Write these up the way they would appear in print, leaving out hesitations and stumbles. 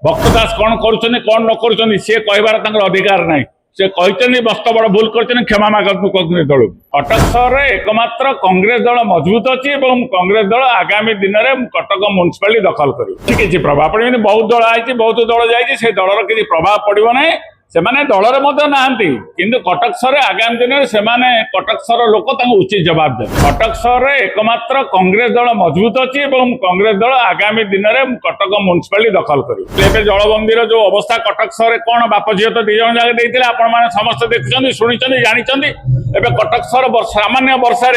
भक्त दास कौन करुछनी कौन न करुछनी से कहबार तांकर अधिकार नहीं से कहते मस्त बड़ भूल कर क्षमा मागतु दल कटक सहर में एकमात्र कांग्रेस दल मजबूत अच्छी और कांग्रेस दल आगामी दिन में कटक म्युनिसिपालिटी दखल कर किसी प्रभाव पड़े बहुत दल आई बहुत दल जाए दलर किसी प्रभाव पड़ो ना से दलर नहांती किंतु कटक सहर आगामी दिन में कटक सहर लोक उचित जवाब दे कटक सहर में एकमात्र कांग्रेस दल मजबूत अच्छी और कांग्रेस दल आगामी दिन में कटक म्युनिसिपालिटी दखल कर जलबंदीर जो अवस्था कटक सहर में कौन बाप झील तो दी जन जाके आपण समस्त देखते शुणी जानी एवं कटक सहर सामान्य वर्षा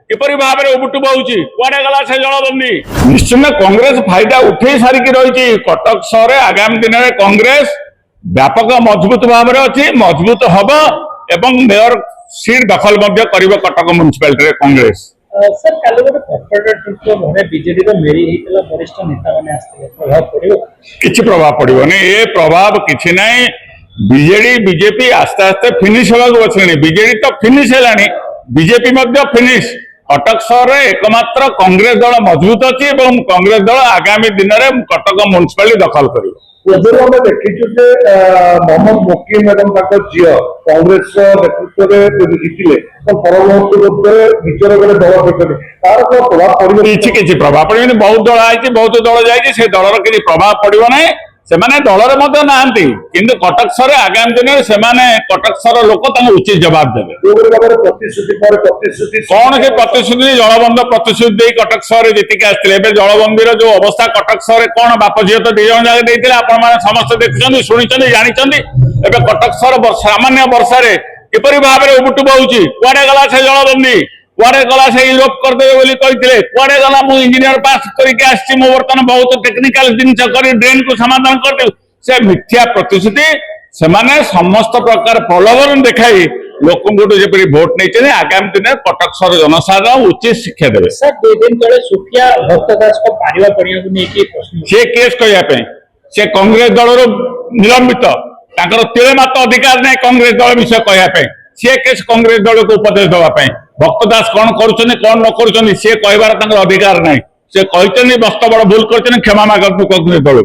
किपरि भाव में उबुटु बहुची कुआडे गला से जलबंदी निश्चित कांग्रेस फायदा उठे सारिकी रही कटक सहर आगामी दिन में कांग्रेस व्यापक मजबूत भाव में अच्छी मजबूत हम एवं मेयर सीट दखल कटक म्युनिसिपालिटी कांग्रेस सर कल गोटे बीजेडी मेरी वरिष्ठ नेता मैंने प्रभाव पड़ो किसी प्रभाव पड़ोनी ये प्रभाव किसी ना बीजेडी बीजेपी आस्ते आस्ते फिनिश होगा बसले बीजेडी तो फिनिश है बीजेपी फिनिश कटक सहर में एकमात्र कांग्रेस दल मजबूत अच्छी और कांग्रेस दल आगामी दिन में कटक म्युनिसिपालिटी दखल कर देखीचु मोहम्मद मुकीम झील कांग्रेस नेतृत्व जीतिले किसी प्रभाव पड़े बहुत दल आई बहुत दल जाए दलर किसी प्रभाव पड़ो ना से दलर नहांती किंतु कटक सहर आगामी दिन में कटक सहर लोक उचित जवाब देवे कौन से प्रतिश्रुति जलबंद प्रतिश्रुति दे कटक सहर जीतिक आसते जलबंदीर जो अवस्था कटक सहर कौन बाप झील तो दी जन जाके आपण समस्त देखते शुणी जानी एवं कटक सहर सामान्य वर्षा किपरि भाव में उबुटु बहुची कुआडे गला से जलबंदी कुआडे गला से यूरोप करदेवे कहते कुआडे गला मु इंजीनियर पास करके आसी बर्तमान बहुत टेक्निकल जिनस कर ड्रेन को समाधान करदे से मिथ्या प्रतिश्रुति से समस्त प्रकार प्रलोभन देखाई लोक भोट नहीं आगामी दिन में कटक सहर जनसाधारण उचित शिक्षा देवे सर 2 दिन तले सुखिया भक्त दास को पारिवा पड़िया को लेके प्रश्न से केस कहया से कांग्रेस दल निलंबित तिले मात्र अधिकार नहीं कांग्रेस दल विषय कहया सी केस कांग्रेस दल को उपदेश देवाई भक्त दास कौन करुछनी कौन न करुछनी से कहबार अधिकार नहीं से कहते मस्त बड़ भूल कर क्षमा मागतु दल